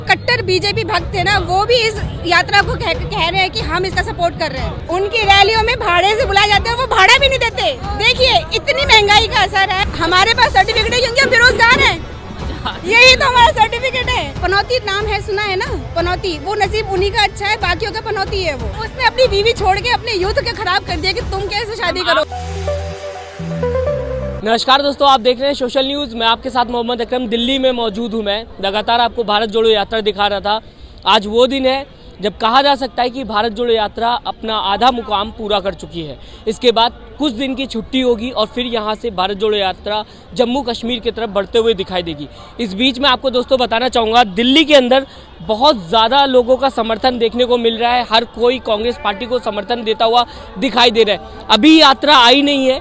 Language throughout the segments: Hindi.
कट्टर बीजेपी भक्त थे ना, वो भी इस यात्रा को कह रहे हैं कि हम इसका सपोर्ट कर रहे हैं। उनकी रैलियों में भाड़े से बुलाए जाते हैं, वो भाड़ा भी नहीं देते। देखिए इतनी महंगाई का असर है। हमारे पास सर्टिफिकेट है क्योंकि हम बेरोजगार हैं, यही तो हमारा सर्टिफिकेट है। पनौती नाम है, सुना है ना, पनौती। वो नसीब उन्हीं का अच्छा है, बाकियों का पनौती है। वो उसने अपनी बीवी छोड़ के अपने यूथ के खराब कर दिया कि तुम कैसे शादी करो। नमस्कार दोस्तों, आप देख रहे हैं सोशल न्यूज़। मैं आपके साथ मोहम्मद अकरम दिल्ली में मौजूद हूं। मैं लगातार आपको भारत जोड़ो यात्रा दिखा रहा था। आज वो दिन है जब कहा जा सकता है कि भारत जोड़ो यात्रा अपना आधा मुकाम पूरा कर चुकी है। इसके बाद कुछ दिन की छुट्टी होगी और फिर यहाँ से भारत जोड़ो यात्रा जम्मू कश्मीर की तरफ बढ़ते हुए दिखाई देगी। इस बीच में आपको दोस्तों बताना चाहूँगा, दिल्ली के अंदर बहुत ज़्यादा लोगों का समर्थन देखने को मिल रहा है। हर कोई कांग्रेस पार्टी को समर्थन देता हुआ दिखाई दे रहा है। अभी यात्रा आई नहीं है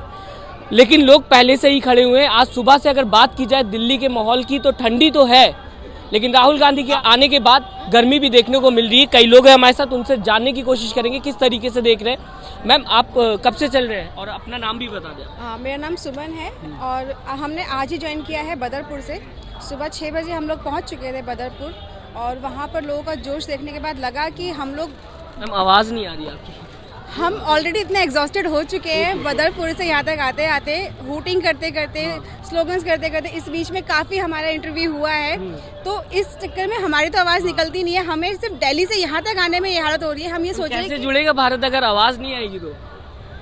लेकिन लोग पहले से ही खड़े हुए हैं। आज सुबह से अगर बात की जाए दिल्ली के माहौल की, तो ठंडी तो है लेकिन राहुल गांधी के आने के बाद गर्मी भी देखने को मिल रही है। कई लोग हैं हमारे साथ, उनसे जानने की कोशिश करेंगे किस तरीके से देख रहे हैं। मैम, आप कब से चल रहे हैं और अपना नाम भी बता दें। मेरा नाम सुमन है और हमने आज ही ज्वाइन किया है बदरपुर से। सुबह 6 बजे हम लोग पहुँच चुके थे बदरपुर और वहाँ पर लोगों का जोश देखने के बाद लगा कि हम लोग। मैम, आवाज़ नहीं आ रही आपकी। हम ऑलरेडी इतने एग्जॉस्टेड हो चुके हैं बदरपुर से यहाँ तक आते आते, हूटिंग करते करते, स्लोगन्स करते करते। इस बीच में काफ़ी हमारा इंटरव्यू हुआ है, तो इस चक्कर में हमारी तो आवाज़ निकलती नहीं है। हमें सिर्फ दिल्ली से यहाँ तक आने में ये हालत हो रही है। हम ये सोच रहे हैं कैसे जुड़ेगा भारत अगर आवाज़ नहीं आएगी तो।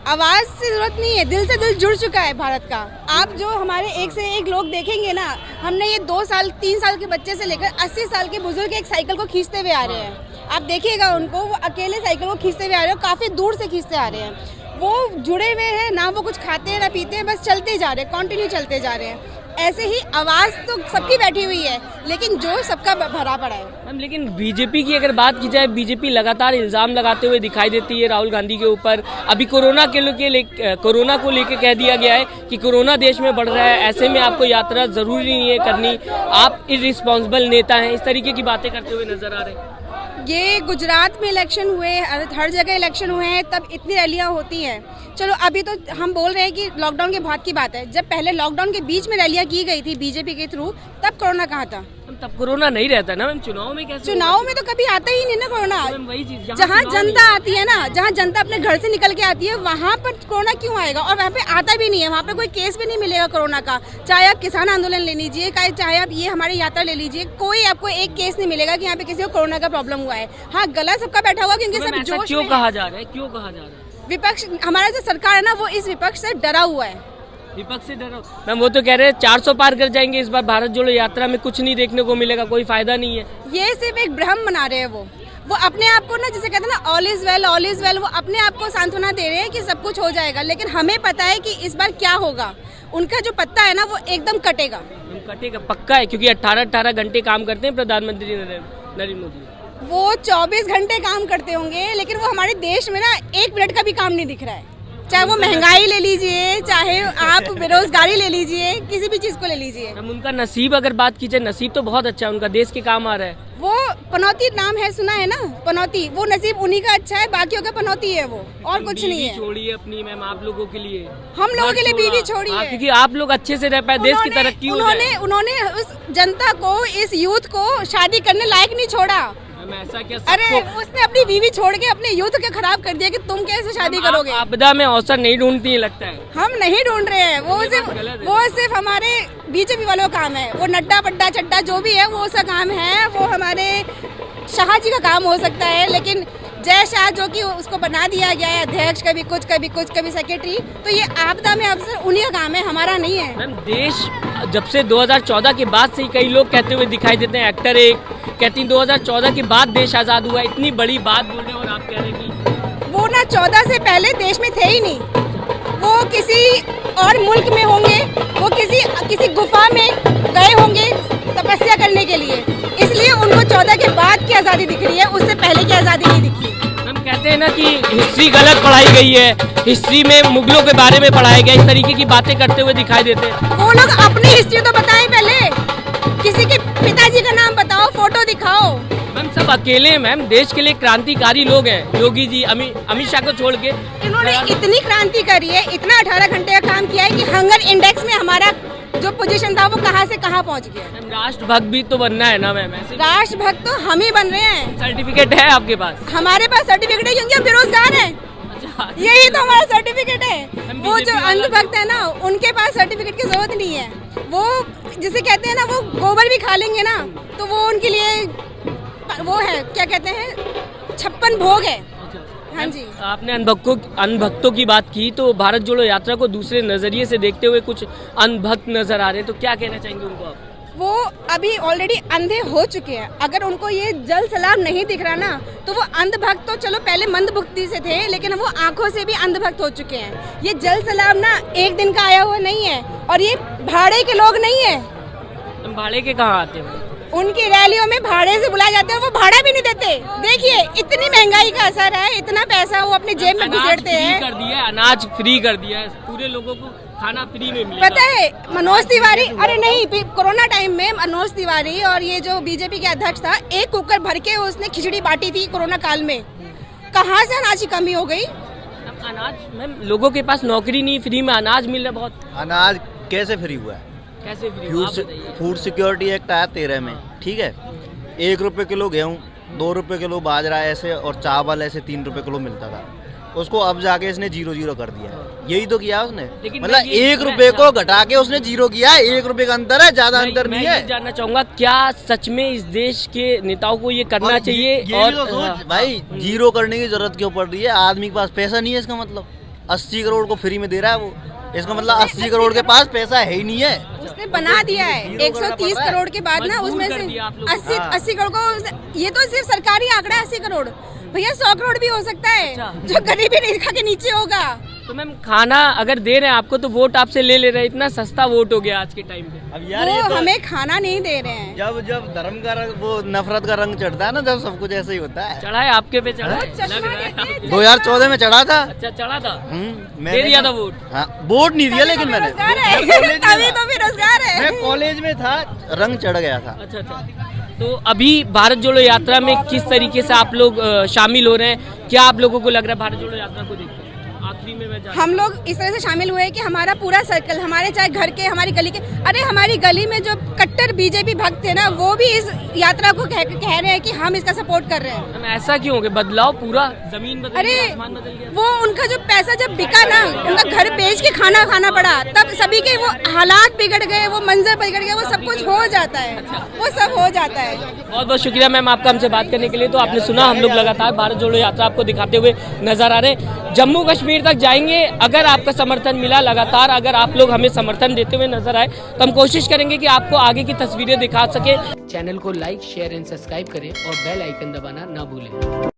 आवाज़ से ज़रूरत नहीं है, दिल से दिल जुड़ चुका है भारत का। आप जो हमारे एक से एक लोग देखेंगे ना, हमने ये 2 साल 3 साल के बच्चे से लेकर 80 साल के बुजुर्ग एक साइकिल को खींचते हुए आ रहे हैं। आप देखिएगा उनको, वो अकेले साइकिल को खींचते हुए आ रहे हैं, काफ़ी दूर से खींचते आ रहे हैं। वो जुड़े हुए हैं ना, वो कुछ खाते हैं ना पीते हैं, बस चलते जा रहे हैं, कंटिन्यू चलते जा रहे हैं। ऐसे ही आवाज़ तो सबकी बैठी हुई है लेकिन जो सबका भरा पड़ा है। मैम, लेकिन बीजेपी की अगर बात की जाए, बीजेपी लगातार इल्ज़ाम लगाते हुए दिखाई देती है राहुल गांधी के ऊपर। अभी कोरोना को लेके कह दिया गया है कि कोरोना देश में बढ़ रहा है, ऐसे में आपको यात्रा ज़रूरी नहीं है करनी, आप इर्रिस्पॉन्सिबल नेता हैं, इस तरीके की बातें करते हुए नजर आ रहे हैं। ये गुजरात में इलेक्शन हुए, हर जगह इलेक्शन हुए हैं, तब इतनी रैलियां होती हैं। चलो अभी तो हम बोल रहे हैं कि लॉकडाउन के बाद की बात है। जब पहले लॉकडाउन के बीच में रैलियां की गई थी बीजेपी के थ्रू, तब कोरोना कहाँ था? तब कोरोना नहीं रहता ना मैम। चुनाव में कैसे? चुनाव में तो कभी आता ही नहीं ना कोरोना। वही चीज, जहाँ जनता आती है ना, जहाँ जनता अपने घर से निकल के आती है, वहाँ पर कोरोना क्यों आएगा? और वहाँ पे आता भी नहीं है, वहाँ पे कोई केस भी नहीं मिलेगा कोरोना का। चाहे आप किसान आंदोलन ले लीजिए, चाहे आप ये हमारी यात्रा ले लीजिए, कोई आपको एक केस नहीं मिलेगा कि यहाँ पे किसी को कोरोना का प्रॉब्लम हुआ है। हाँ, गला सबका बैठा हुआ क्योंकि सब जोश में। क्यों कहा जा रहा है, क्यों कहा जा रहा है? विपक्ष, हमारा जो सरकार है ना, वो इस विपक्ष से डरा हुआ है। विपक्ष से डरो मैम? वो तो कह रहे हैं 400 पार कर जाएंगे इस बार भारत जोड़ो यात्रा में, कुछ नहीं देखने को मिलेगा, कोई फायदा नहीं है। ये सिर्फ एक भ्रम बना रहे हैं वो अपने आप को ना, जैसे कहते हैं ना all is well all is well, वो अपने आप को सांत्वना दे रहे हैं कि सब कुछ हो जाएगा। लेकिन हमें पता है कि इस बार क्या होगा। उनका जो पत्ता है ना, वो एकदम कटेगा। पक्का है क्योंकि 18 घंटे काम करते हैं प्रधानमंत्री नरेंद्र मोदी। वो 24 घंटे काम करते होंगे लेकिन वो हमारे देश में ना 1 मिनट का भी काम नहीं दिख रहा है। चाहे वो महंगाई ले लीजिए, चाहे आप बेरोजगारी ले लीजिए, किसी भी चीज को ले लीजिए। उनका नसीब अगर बात की जाए, नसीब तो बहुत अच्छा है उनका, देश के काम आ रहा है। वो पनौती नाम है, सुना है ना, पनौती। वो नसीब उन्हीं का अच्छा है, बाकियों का पनौती है वो, और कुछ नहीं है। छोड़िए अपनी मैम, आप लोगों के लिए, हम लोगों के लिए बीवी छोड़ी है, क्योंकि आप लोग अच्छे से रह पाए, देश की तरक्की हो जाए। उन्होंने उस जनता को, इस यूथ को शादी करने लायक नहीं छोड़ा। ऐसा क्या? अरे उसने अपनी बीवी छोड़ के अपने यूथ के खराब कर दिया कि तुम कैसे शादी करोगे? आपदा में अवसर नहीं ढूंढती है लगता है। हम नहीं ढूंढ रहे हैं, वो सिर्फ हमारे बीजेपी वालों का काम है। वो नड्डा पड्डा चड्डा जो भी है वो उसका काम है, वो हमारे शाह जी का काम हो सकता है। लेकिन जय शाह जो कि उसको बना दिया गया है अध्यक्ष, कभी कुछ कभी सेक्रेटरी, तो ये आपदा में अवसर उन्हीं का काम है, हमारा नहीं है। मैम, देश जब से 2014 के बाद से कई लोग कहते हुए दिखाई देते हैं, एक्टर एक कहती 2014 के बाद देश आज़ाद हुआ, इतनी बड़ी बात बोल रहे हैं और आप कह रहे हैं कि वो ना 14 से पहले देश में थे ही नहीं। वो किसी और मुल्क में होंगे, वो किसी गुफा में गए होंगे तपस्या करने के लिए, इसलिए उनको 14 के बाद की आज़ादी दिख रही है, उससे पहले की आज़ादी नहीं दिखी। हम कहते हैं ना कि हिस्ट्री गलत पढ़ाई गई है, हिस्ट्री में मुगलों के बारे में पढ़ाया गया, इस तरीके की बातें करते हुए दिखाई देते हैं। वो लोग अपनी हिस्ट्री तो बताएं पहले, किसी के पिताजी का नाम बताओ, फोटो दिखाओ। मैम, सब अकेले मैम देश के लिए क्रांतिकारी लोग हैं, योगी जी, अमित शाह को छोड़ के। इन्होंने इतनी क्रांति करी है, इतना 18 घंटे का काम किया है कि हंगर इंडेक्स में हमारा जो पोजीशन था वो कहाँ से कहाँ पहुँच गया। मैम राष्ट्रभक्त भी तो बनना है ना मैम, ऐसे राष्ट्रभक्त तो हम ही बन रहे हैं। सर्टिफिकेट है आपके पास? हमारे पास सर्टिफिकेट है क्योंकि हम बेरोजगार हैं। अच्छा, यही तो हमारा सर्टिफिकेट है। हम वो जो BJP वाला अंधभक्त है ना, उनके पास सर्टिफिकेट की जरूरत नहीं है। वो जिसे कहते हैं ना, वो गोबर भी खा लेंगे ना तो वो उनके लिए वो है, क्या कहते हैं, 56 भोग है। हाँ जी। आपने अनभक्तों की बात की, तो भारत जोड़ो यात्रा को दूसरे नजरिए से देखते हुए कुछ अनभक्त नजर आ रहे हैं, तो क्या कहना चाहेंगे उनको आप? वो अभी ऑलरेडी अंधे हो चुके हैं। अगर उनको ये जल सलाम नहीं दिख रहा ना, तो वो अंधभक्त तो चलो पहले मंदबुद्धि से थे, लेकिन वो आंखों से भी अंधभक्त हो चुके हैं। ये जल सलाम ना एक दिन का आया हुआ नहीं है, और ये भाड़े के लोग नहीं है। हम भाड़े के कहाँ आते हैं? उनकी रैलियों में भाड़े से बुलाए जाते हैं और वो भाड़ा भी नहीं देते। देखिए इतनी महंगाई का असर है, इतना पैसा वो अपनी जेब में घुसेड़ते हैं। कर दिया है, अनाज फ्री कर दिया है, पूरे लोगों को खाना फ्री में मिलेगा। पता है मनोज तिवारी, अरे नहीं, कोरोना टाइम में मनोज तिवारी और ये जो बीजेपी के अध्यक्ष था, एक कुकर भर के उसने खिचड़ी बांटी थी कोरोना काल में। कहाँ से अनाज की कमी हो गई? अनाज मैम, लोगों के पास नौकरी नहीं, फ्री में अनाज मिल रहा है। बहुत अनाज कैसे फ्री हुआ है? कैसे फ्री हुआ? फूड सिक्योरिटी एक्ट आया 13 में, ठीक है। 1 रुपये किलो गेहूँ, 2 रुपये किलो बाजरा ऐसे, और चावल ऐसे 3 रुपये किलो मिलता था। उसको अब जाके इसने 0-0 कर दिया है। यही तो किया उसने, मतलब 1 रुपये को घटा के उसने 0 किया है। 1 रुपये का अंतर है, ज्यादा अंतर नहीं है। जानना चाहूंगा क्या सच में इस देश के नेताओं को ये करना चाहिए? ये और भी तो सोच भाई, 0 करने की जरूरत क्यों पड़ रही है? आदमी के पास पैसा नहीं है, इसका मतलब 80 करोड़ को फ्री में दे रहा है वो। इसका मतलब 80 करोड़ के पास पैसा है ही नहीं है। उसने बना दिया है 130 करोड़ के बाद ना, उसमें से 80 करोड़ को, ये तो सिर्फ सरकारी आंकड़ा है 80 करोड़। भैया 100 करोड़ भी हो सकता है, जो गरीबी रेखा के नीचे होगा। तो मैम खाना अगर दे रहे हैं आपको, तो वोट आपसे ले ले रहे हैं। इतना सस्ता वोट हो गया आज के टाइम पे। अब यार वो हमें खाना नहीं दे रहे हैं। जब धर्म का रंग, वो नफरत का रंग चढ़ता है ना, जब सब कुछ ऐसे ही होता है। चढ़ा है आपके पे, चढ़ा है? लग रहा है। 2014 में चढ़ा था। अच्छा, चढ़ा था। मैंने दे दिया था वोट? हाँ, वोट नहीं दिया, लेकिन मैंने तभी तो बेरोजगार है। मैं कॉलेज में था, रंग चढ़ गया था। अच्छा अच्छा। तो अभी भारत जोड़ो यात्रा में किस तरीके से आप लोग शामिल हो रहे हैं? क्या आप लोगों को लग रहा है भारत जोड़ो यात्रा को देखकर? आखिरी में मैं हम लोग इस तरह से शामिल हुए कि हमारा पूरा सर्कल, हमारे चाहे घर के, हमारी गली के, अरे हमारी गली में जो कट्टर बीजेपी भक्त थे ना, वो भी इस यात्रा को कह रहे हैं कि हम इसका सपोर्ट कर रहे हैं। हम ऐसा क्यों हो गया? बदलाव पूरा, जमीन बदल अरे गई, आसमान बदल गया। वो उनका जो पैसा जब बिका ना, उनका घर बेच के खाना खाना पड़ा, तब सभी के वो हालात बिगड़ गए, वो मंजर बिगड़ गए, वो सब कुछ हो जाता है, वो सब हो जाता है। बहुत बहुत शुक्रिया मैम आपका हमसे बात करने के लिए। तो आपने सुना, हम लोग लगातार भारत जोड़ो यात्रा आपको दिखाते हुए नजर आ रहे हैं। जम्मू कश्मीर तक जाएंगे। अगर आपका समर्थन मिला लगातार, अगर आप लोग हमें समर्थन देते हुए नजर आए, तो हम कोशिश करेंगे कि आपको आगे की तस्वीरें दिखा सके। चैनल को लाइक, शेयर एंड सब्सक्राइब करें और बेल आइकन दबाना ना भूलें।